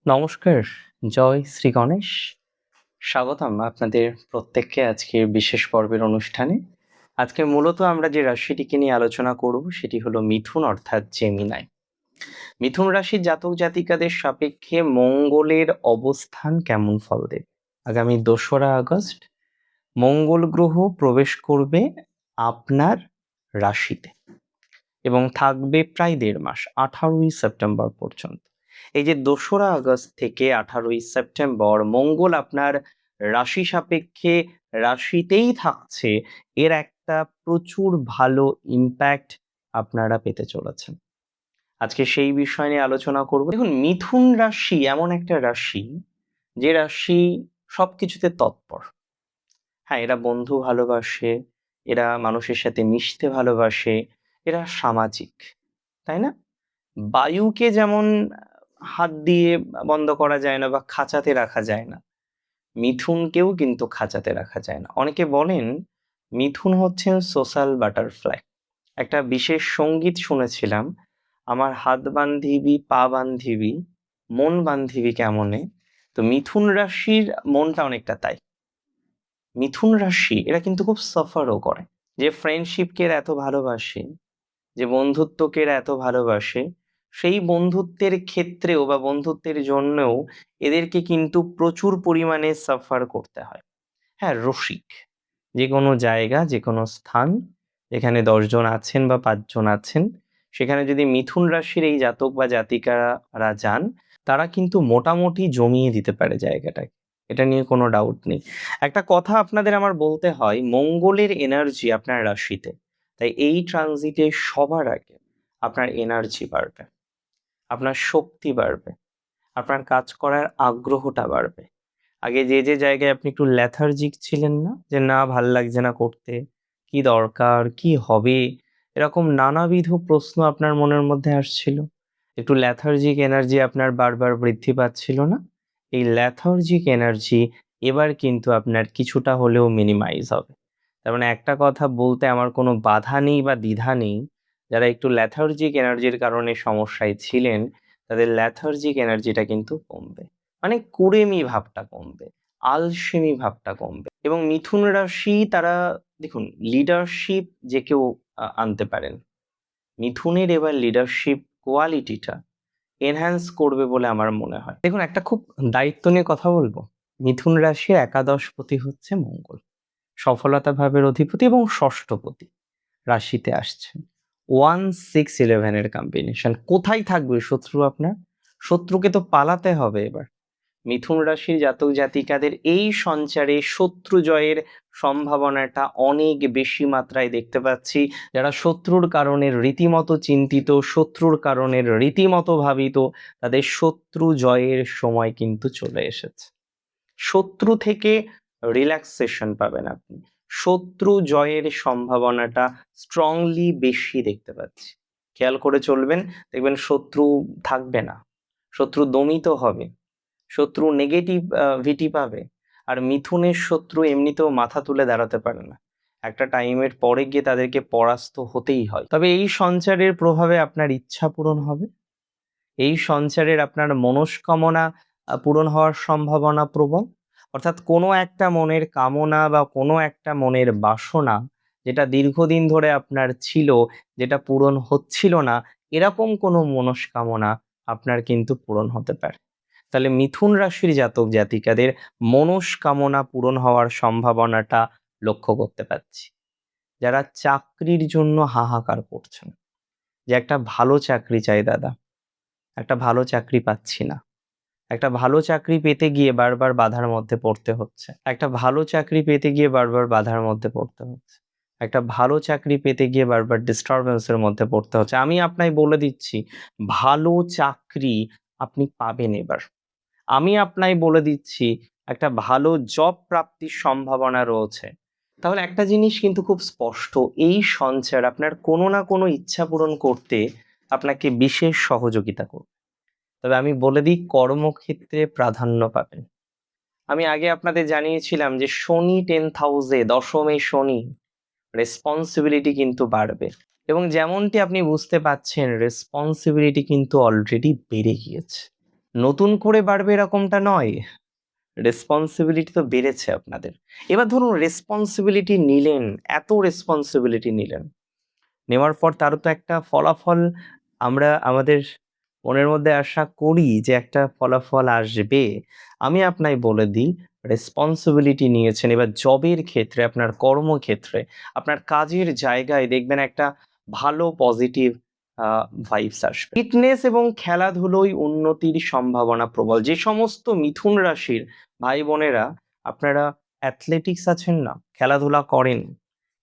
নমস্কার, জয় শ্রী গণেশ। স্বাগতম আপনাদের প্রত্যেককে আজকের বিশেষ পর্বের অনুষ্ঠানে। আজকে মূলত আমরা যে রাশিটিকে নিয়ে আলোচনা করব সেটি হলো মিথুন অর্থাৎ জেমিনাই। মিথুন রাশির জাতক জাতিকাদের সাপেক্ষে মঙ্গলের অবস্থান কেমন ফল দেবে? আগামী ২রা আগস্ট মঙ্গল গ্রহ প্রবেশ করবে আপনার রাশিতে এবং থাকবে প্রায় ১.৫ মাস, ১৮ই সেপ্টেম্বর পর্যন্ত। এই যে ২রা আগস্ট থেকে ১৮ই সেপ্টেম্বর মঙ্গল আপনার রাশি সাপেক্ষে রাশিতেই থাকছে, এর একটা প্রচুর ভালো ইমপ্যাক্ট আপনারা পেতে চলেছেন। আজকে সেই বিষয় নিয়ে আলোচনা করব। দেখুন, মিথুন রাশি এমন একটা রাশি, যে রাশি সবকিছুতে তৎপর। হ্যাঁ, এরা বন্ধু ভালোবাসে, এরা মানুষের সাথে মিশতে ভালোবাসে, এরা সামাজিক, তাই না? বায়ুকে যেমন হাত দিয়ে বন্ধ করা যায় না বা খাঁচাতে রাখা যায় না, মিথুনকেও কিন্তু খাঁচাতে রাখা যায় না। অনেকে বলেন মিথুন হচ্ছেন সোশ্যাল বাটারফ্লাই। একটা বিশেষ সঙ্গীত শুনেছিলাম, আমার হাত বান্ধিবি পা বান্ধিবি মন বান্ধিবি কেমনে। তো মিথুন রাশির মনটা অনেকটা তাই। মিথুন রাশি এরা কিন্তু খুব সাফারও করে। যে ফ্রেন্ডশিপকে এরা এত ভালোবাসে, যে বন্ধুত্বকে এরা এত ভালোবাসে, সেই বন্ধুত্বের ক্ষেত্রেও বা বন্ধুত্বের জন্যও এদেরকে কিন্তু প্রচুর পরিমাণে সাফার করতে হয়। হ্যাঁ, রসিক। যে কোনো জায়গা, যে কোনো স্থান, যেখানে ১০ জন আছেন বা ৫ জন আছেন, সেখানে যদি মিথুন রাশির এই জাতক বা জাতিকারা যান, তারা কিন্তু মোটামুটি জমিয়ে দিতে পারে জায়গাটাকে। এটা নিয়ে কোনো ডাউট নেই। একটা কথা আপনাদের আমার বলতে হয়, মঙ্গলের এনার্জি আপনার রাশিতে। তাই এই ট্রানজিটে সবার আগে আপনার এনার্জি বাড়বে, আপনার শক্তি বাড়বে, আপনার কাজ করার আগ্রহটা বাড়বে। আগে যে জায়গায় আপনি একটু লেথার্জিক ছিলেন না? যে না ভাল লাগছে না করতে, কি দরকার, কি হবে? এরকম নানাবিধ প্রশ্ন আপনার মনের মধ্যে আসছিল। একটু লেথার্জিক এনার্জি আপনার বারবার বৃদ্ধি পাচ্ছিল না? এই লেথার্জিক এনার্জি এবার কিন্তু আপনার কিছুটা হলেও মিনিমাইজ হবে। তার মানে একটা কথা বলতে আমার কোনো বাধা নেই বা দ্বিধা নেই, যারা একটু লেথার্জিক এনার্জির কারণে সমস্যায় ছিলেন, তাদের লেথার্জিক এনার্জিটা কিন্তু কমবে। মানে কুড়েমি ভাবটা কমবে, আলসেমি ভাবটা কমবে। এবং মিথুন রাশি তারা, দেখুন, লিডারশিপ যে কেউ আনতে পারেন। মিথুনের এবার লিডারশিপ কোয়ালিটিটা এনহ্যান্স করবে বলে আমার মনে হয়। দেখুন, একটা খুব দায়িত্ব নিয়ে কথা বলবো। মিথুন রাশির একাদশপতি হচ্ছে মঙ্গল, সফলতা ভাবের অধিপতি এবং ষষ্ঠপতি রাশিতে আসছেন। 1-6-11 এর কম্বিনেশন। কোথায় থাকবে শত্রু আপনার? শত্রুকে তো পালাতে হবে এবার। মিথুন রাশির জাতক জাতিকাদের এই সঞ্চারে শত্রু জয়ের সম্ভাবনাটা অনেক বেশি মাত্রায় দেখতে পাচ্ছি। যারা শত্রুর কারণে রীতিমতো চিন্তিত, শত্রুর কারণে রীতিমতো ভাবিত, তাদের শত্রু জয়ের সময় কিন্তু চলে এসেছে। শত্রু থেকে রিল্যাক্সেশন পাবেন আপনি। শত্রু জয়ের সম্ভাবনাটা স্ট্রংলি বেশি দেখতে পাচ্ছি। খেয়াল করে চলবেন, দেখবেন শত্রু থাকবে না, শত্রু দমিত হবে, শত্রু নেগেটিভিটি পাবে। আর মিথুনের শত্রু এমনিতেও মাথা তুলে দাঁড়াতে পারে না, একটা টাইমের পরে গিয়ে তাদেরকে পরাস্ত হতেই হয়। তবে এই সঞ্চারের প্রভাবে আপনার ইচ্ছা পূরণ হবে, এই সঞ্চারের আপনার মনস্কামনা পূরণ হওয়ার সম্ভাবনা প্রবল। অর্থাৎ কোনো একটা মনের কামনা বা কোনো একটা মনের বাসনা, যেটা দীর্ঘদিন ধরে আপনার ছিল, যেটা পূরণ হচ্ছিল না, এরকম কোনো মনস্কামনা আপনার কিন্তু পূরণ হতে পারে। তাহলে মিথুন রাশির জাতক জাতিকাদের মনস্কামনা পূরণ হওয়ার সম্ভাবনাটা লক্ষ্য করতে পারছি। যারা চাকরির জন্য হাহাকার করছেন, যে একটা ভালো চাকরি চাই দাদা, একটা ভালো চাকরি পাচ্ছি না, একটা ভালো চাকরি পেতে গিয়ে বারবার বাধার মধ্যে পড়তে হচ্ছে, একটা ভালো চাকরি পেতে গিয়ে বারবার বাধার মধ্যে পড়তে হচ্ছে, একটা ভালো চাকরি পেতে গিয়ে বারবার ডিস্টারবেন্সের মধ্যে পড়তে হচ্ছে। আমি আপনায় বলে দিচ্ছি, ভালো চাকরি আপনি পাবেন এবার। আমি আপনায় বলে দিচ্ছি, একটা ভালো জব প্রাপ্তির সম্ভাবনা রয়েছে। তাহলে একটা জিনিস কিন্তু খুব স্পষ্ট, এই সঞ্চার আপনার কোনো না কোনো ইচ্ছা পূরণ করতে আপনাকে বিশেষ সহযোগিতা করবে। তবে আমি বলে দিই, কর্মক্ষেত্রে প্রাধান্য পাবেন। আমি আগে আপনাদের জানিয়েছিলাম যে শনি 10th হাউসে, দশমে শনি, রেসপন্সিবিলিটি কিন্তু বাড়বে। এবং যেমনটি আপনি বুঝতে পাচ্ছেন, রেসপন্সিবিলিটি কিন্তু অলরেডি বেড়ে গিয়েছে। নতুন করে বাড়বে এরকমটা নয়, রেসপন্সিবিলিটি তো বেড়েছে আপনাদের। এবার ধরুন রেসপন্সিবিলিটি নিলেন, এত রেসপন্সিবিলিটি নিলেন, নেওয়ার পর তারও তো একটা ফলাফল আমরা আমাদের মনের মধ্যে আশা করি যে একটা ফলাফল আসবে। আমি আপনায় বলে দিই, রেসপন্সিবিলিটি নিয়েছেন, এবার জবের ক্ষেত্রে, আপনার কর্মক্ষেত্রে, আপনার কাজের জায়গায় দেখবেন একটা ভালো পজিটিভ ভাইবস আসবে। ফিটনেস এবং খেলাধুলোয় উন্নতির সম্ভাবনা প্রবল। যে সমস্ত মিথুন রাশির ভাই বোনেরা আপনারা অ্যাথলেটিক্স আছেন না, খেলাধুলা করেন,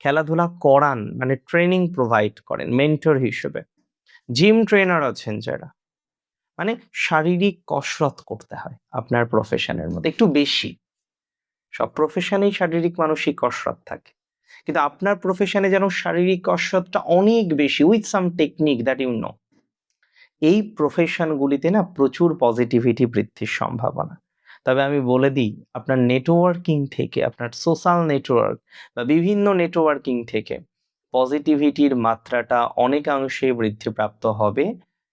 খেলাধুলা করান, মানে ট্রেনিং প্রোভাইড করেন মেন্টর হিসেবে, জিম ট্রেনার আছেন যারা, মানে শারীরিক কসরত করতে হয় আপনার প্রফেশনের মধ্যে একটু বেশি। সব প্রফেশনেই শারীরিক মানসিক কসরত থাকে, কিন্তু আপনার প্রফেশনে যেন শারীরিক কসরতটা অনেক বেশি, with some technique that you know. এই প্রফেশনগুলিতে না প্রচুর পজিটিভিটি বৃদ্ধির সম্ভাবনা। তবে আমি বলে দিই, আপনার নেটওয়ার্কিং থেকে, আপনার সোশ্যাল নেটওয়ার্ক বা বিভিন্ন নেটওয়ার্কিং থেকে পজিটিভিটির মাত্রাটা অনেকাংশে বৃদ্ধিপ্রাপ্ত হবে।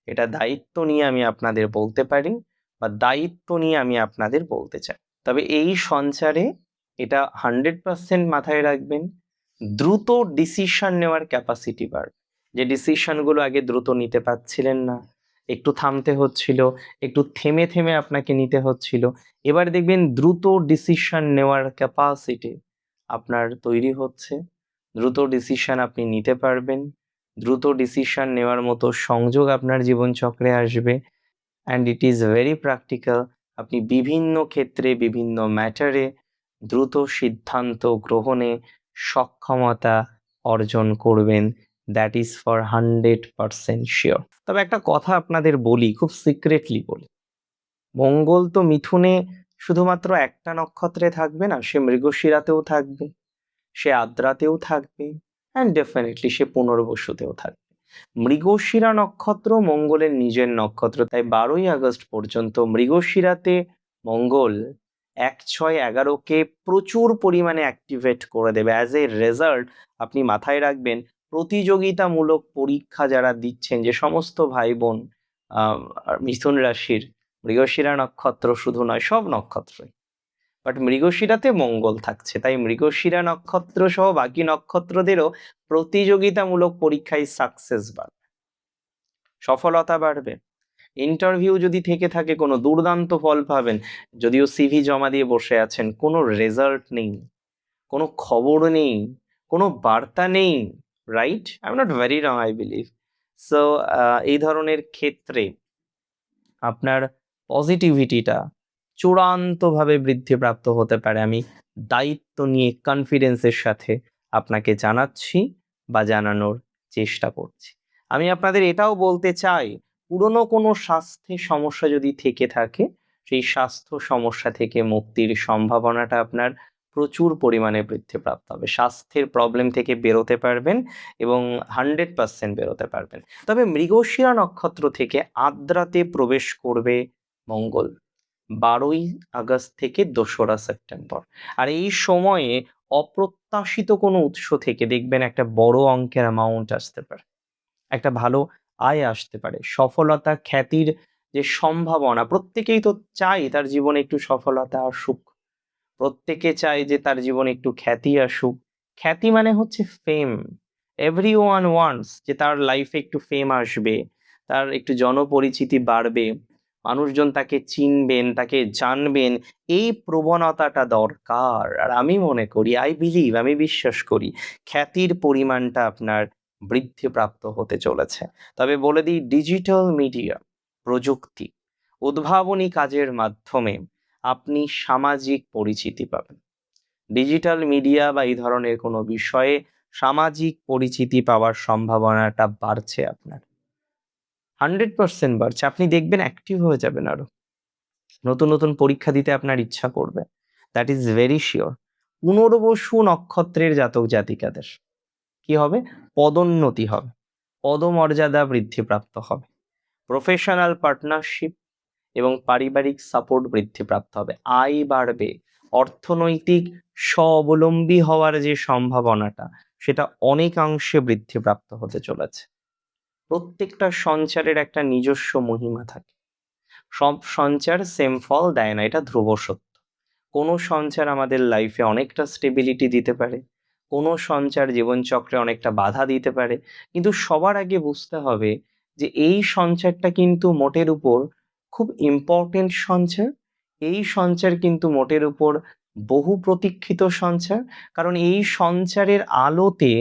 এটা দায়িত্ব নিয়ে আমি আপনাদের বলতে পারি, বা দায়িত্ব নিয়ে আমি আপনাদের বলতে চাই। তবে এই সঞ্চারে এটা 100% মাথায় রাখবেন, দ্রুত ডিসিশন নেওয়ার ক্যাপাসিটি বাড়বে। যে ডিসিশনগুলো আগে দ্রুত নিতে পারছিলেন না, একটু থামতে হচ্ছিল, একটু থেমে থেমে আপনাকে নিতে হচ্ছিল, এবার দেখবেন দ্রুত ডিসিশন নেওয়ার ক্যাপাসিটি আপনার তৈরি হচ্ছে। দ্রুত ডিসিশন আপনি নিতে পারবেন, দ্রুত ডিসিশন নেওয়ার মতো সংযোগ আপনার জীবনচক্রে আসবে। And it is very practical. আপনি বিভিন্ন ক্ষেত্রে, বিভিন্ন ম্যাটারে দ্রুত সিদ্ধান্ত গ্রহণে সক্ষমতা অর্জন করবেন। That is for 100% sure. তবে একটা কথা আপনাদের বলি, খুব সিক্রেটলি বলি, মঙ্গল তো মিথুনে শুধুমাত্র একটা নক্ষত্রে থাকবে না, সে মৃগশিরাতেও থাকবে, সে আদ্রাতেও থাকবে, অ্যান্ড ডেফিনেটলি সে পুনর্বসুতেও থাকবে। মৃগশিরা নক্ষত্র মঙ্গলের নিজের নক্ষত্র, তাই 12ই আগস্ট পর্যন্ত মৃগশিরাতে মঙ্গল 1, 6, 11কে প্রচুর পরিমাণে অ্যাক্টিভেট করে দেবে। অ্যাজ এ রেজাল্ট আপনি মাথায় রাখবেন, প্রতিযোগিতামূলক পরীক্ষা যারা দিচ্ছেন, যে সমস্ত ভাই বোন মিথুন রাশির, মৃগশিরা নক্ষত্র শুধু নয়, সব নক্ষত্রই, বাট মৃগশিরাতে মঙ্গল থাকছে, তাই মৃগশিরা নক্ষত্র সহ বাকি নক্ষত্রদেরও প্রতিযোগিতামূলক পরীক্ষায় সাকসেস বাড়বে, সফলতা বাড়বে। ইন্টারভিউ যদি থেকে থাকে, কোনো দুর্দান্ত ফল পাবেন। যদিও সিভি জমা দিয়ে বসে আছেন, কোনো রেজাল্ট নেই, কোনো খবর নেই, কোনো বার্তা নেই, right? I am not very wrong, I believe so. এই ধরনের ক্ষেত্রে আপনার পজিটিভিটিটা চূড়ান্তভাবে বৃদ্ধিপ্রাপ্ত হতে পারে। আমি দায়িত্ব নিয়ে কনফিডেন্সের সাথে আপনাকে জানাচ্ছি বা জানানোর চেষ্টা করছি। আমি আপনাদের এটাও বলতে চাই, পুরনো কোনো স্বাস্থ্যের সমস্যা যদি থেকে থাকে, সেই স্বাস্থ্য সমস্যা থেকে মুক্তির সম্ভাবনাটা আপনার প্রচুর পরিমাণে বৃদ্ধিপ্রাপ্ত হবে। স্বাস্থ্যের প্রবলেম থেকে বেরোতে পারবেন এবং 100% বেরোতে পারবেন। তবে মৃগশিরা নক্ষত্র থেকে আদ্রাতে প্রবেশ করবে মঙ্গল 12ই আগস্ট থেকে 2রা সেপ্টেম্বর। আর এই সময়ে অপ্রত্যাশিত কোনো উৎস থেকে দেখবেন একটা বড় অঙ্কের অ্যামাউন্ট আসতে পারে, একটা ভালো আয় আসতে পারে, সফলতা খ্যাতির যে সম্ভাবনা, প্রত্যেকেই তো চাই তার জীবনে একটু সফলতা আসুক, প্রত্যেকে চায় যে তার জীবনে একটু খ্যাতি আসুক। খ্যাতি মানে হচ্ছে ফেম। এভরিওয়ান ওয়ান্টস যে তার লাইফে একটু ফেম আসবে, তার একটু জনপরিচিতি বাড়বে, মানুষজন তাকে চিনবেন, তাকে জানবেন, এই প্রবণতাটা দরকার। আর আমি মনে করি, আই বিলিভ, আমি বিশ্বাস করি, খ্যাতির পরিমাণটা আপনার বৃদ্ধিপ্রাপ্ত হতে চলেছে। তবে বলে দিই, ডিজিটাল মিডিয়া, প্রযুক্তি, উদ্ভাবনী কাজের মাধ্যমে আপনি সামাজিক পরিচিতি পাবেন। ডিজিটাল মিডিয়া বা এই ধরনের কোনো বিষয়ে সামাজিক পরিচিতি পাওয়ার সম্ভাবনাটা বাড়ছে আপনার, 100% বাড়ছে। আপনি দেখবেন অ্যাক্টিভ হয়ে যাবেন আরো, নতুন নতুন পরীক্ষা দিতে আপনার ইচ্ছা করবে, দ্যাট ইজ ভেরি শিওর। পুনর্বসু নক্ষত্রের জাতক জাতিকাদের কি হবে? পদোন্নতি হবে, পদমর্যাদা বৃদ্ধিপ্রাপ্ত হবে, প্রফেশনাল পার্টনারশিপ এবং পারিবারিক সাপোর্ট বৃদ্ধিপ্রাপ্ত হবে, আয় বাড়বে, অর্থনৈতিক স্বাবলম্বী হওয়ার যে সম্ভাবনাটা, সেটা অনেকাংশে বৃদ্ধিপ্রাপ্ত হতে চলেছে। প্রত্যেকটা সঞ্চারের একটা নিজস্ব মহিমা থাকে, সব সঞ্চার সেম ফল দেয় না, এটা ধ্রুব সত্য। কোনো সঞ্চার আমাদের লাইফে অনেকটা স্টেবিলিটি দিতে পারে, কোনো সঞ্চার জীবনচক্রে অনেকটা বাধা দিতে পারে, কিন্তু সবার আগে বুঝতে হবে যে এই সঞ্চারটা কিন্তু মোটের উপর খুব ইম্পর্টেন্ট সঞ্চার। এই সঞ্চার কিন্তু মোটের উপর বহু প্রতীক্ষিত সঞ্চার, কারণ এই সঞ্চারের আলোতে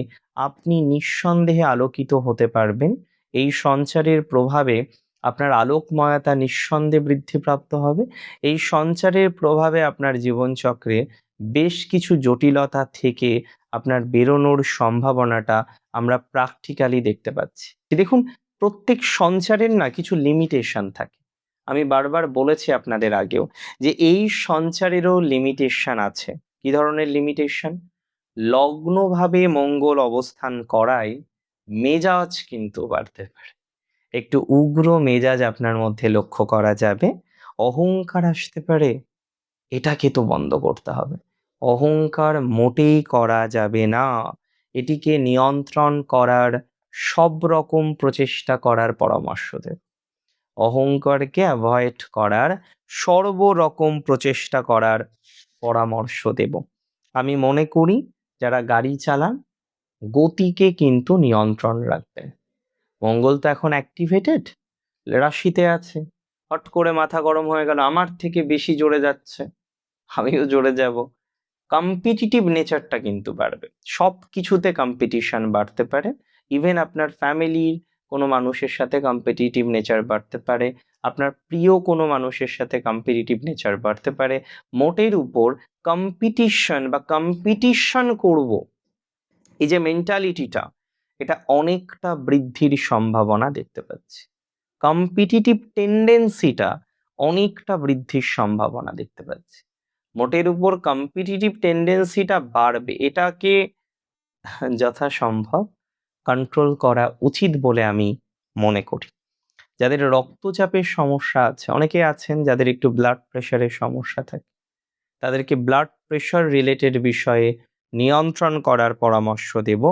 আপনি নিঃসন্দেহে আলোকিত হতে পারবেন। এই সঞ্চারের প্রভাবে আপনার আলোকময়তা নিঃসন্দেহে বৃদ্ধিপ্রাপ্ত হবে। এই সঞ্চারের প্রভাবে আপনার জীবনচক্রে বেশ কিছু জটিলতা থেকে আপনার বেরোনোর সম্ভাবনাটা আমরা প্র্যাকটিক্যালি দেখতে পাচ্ছি। দেখুন, প্রত্যেক সঞ্চারের না কিছু লিমিটেশন থাকে। আমি বারবার বলেছি আপনাদের আগেও যে এই সঞ্চারেরও লিমিটেশন আছে। কি ধরনের লিমিটেশন? লগ্নভাবে মঙ্গল অবস্থান করায় মেজাজ কিন্তু বাড়তে পারে, একটু উগ্র মেজাজ আপনার মধ্যে লক্ষ্য করা যাবে, অহংকার আসতে পারে। এটাকে তো বন্ধ করতে হবে। অহংকার মোটেই করা যাবে না। এটিকে নিয়ন্ত্রণ করার সব রকম প্রচেষ্টা করার পরামর্শ দেব। অহংকারকে অ্যাভয়েড করার সর্বরকম প্রচেষ্টা করার পরামর্শ দেব। আমি মনে করি যারা গাড়ি চালান গতিকে কিন্তু নিয়ন্ত্রণ রাখবেন। মঙ্গল তো এখন অ্যাক্টিভেটেড রাশিতে আছে, হট করে মাথা গরম হয়ে গেল, আমার থেকে বেশি জোরে যাচ্ছে, আমিও জোরে যাব। কম্পিটিটিভ নেচারটা কিন্তু বাড়বে, সব কিছুতে কম্পিটিশন বাড়তে পারে। ইভেন আপনার ফ্যামিলির কোনো মানুষের সাথে কম্পিটিটিভ নেচার বাড়তে পারে, আপনার প্রিয় কোনো মানুষের সাথে কম্পিটিটিভ নেচার বাড়তে পারে। মোটের উপর কম্পিটিশন বা কম্পিটিশন করব, এই যে মেন্টালিটিটা, এটা অনেকটা বৃদ্ধির সম্ভাবনা দেখতে পাচ্ছি। কম্পিটিটিভ টেন্ডেন্সিটা অনেকটা বৃদ্ধির সম্ভাবনা দেখতে পাচ্ছি। মোটের উপর কম্পিটিটিভ টেন্ডেন্সিটা বাড়বে, এটাকে যথাসম্ভব কন্ট্রোল করা উচিত বলে আমি মনে করি। যাদের রক্তচাপের সমস্যা আছে, অনেকে আছেন যাদের একটু ব্লাড প্রেশারের সমস্যা থাকে, তাদেরকে ব্লাড প্রেশার রিলেটেড বিষয়ে নিয়ন্ত্রণ করার পরামর্শ দেব।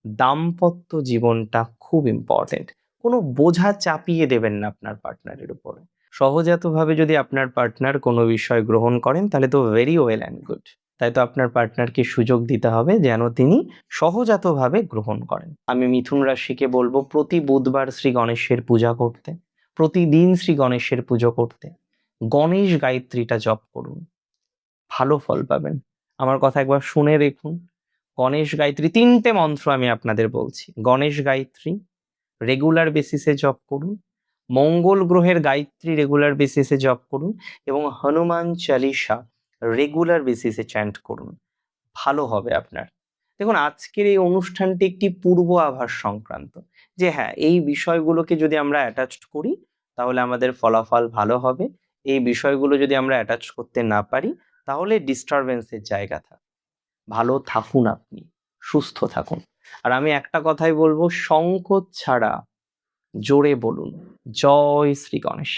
দাম্পত্য জীবনটা খুব ইম্পর্টেন্ট। কোনো বোঝা চাপিয়ে দেবেন না আপনার পার্টনারের উপরে। সহজাতভাবে যদি আপনার পার্টনার কোনো বিষয় গ্রহণ করেন তাহলে তো ভেরি ওয়েল অ্যান্ড গুড। তাই তো আপনার পার্টনারকে সুযোগ দিতে হবে যেন তিনি সহজাতভাবে গ্রহণ করেন। আমি মিথুন রাশিকে বলবো প্রতি বুধবার শ্রী গণেশের পূজা করতে, প্রতিদিন শ্রী গণেশের পুজো করতে, গণেশ গায়ত্রীটা জপ করুন, ভালো ফল পাবেন। আমার কথা একবার শুনে দেখুন। গণেশ গায়ত্রী ৩টে মন্ত্র আমি আপনাদের বলছি। গণেশ গায়ত্রী রেগুলার বেসিসে জপ করুন, মঙ্গল গ্রহের গায়ত্রী রেগুলার বেসিসে জপ করুন এবং হনুমান চালিসা রেগুলার বেসিসে চ্যান্ট করুন, ভালো হবে আপনার। দেখুন, আজকের এই অনুষ্ঠানটি একটি পূর্ব আভাস সংক্রান্ত, যে হ্যাঁ, এই বিষয়গুলোকে যদি আমরা অ্যাটাচড করি তাহলে আমাদের ফলাফল ভালো হবে। এই বিষয়গুলো যদি আমরা অ্যাটাচ করতে না পারি তাহলে ডিস্টারবেন্সের জায়গা থাকে। ভালো থাকুন আপনি, সুস্থ থাকুন। আর আমি একটা কথাই বলবো, সংকোচ ছাড়া জোরে বলুন, জয় শ্রী গণেশ।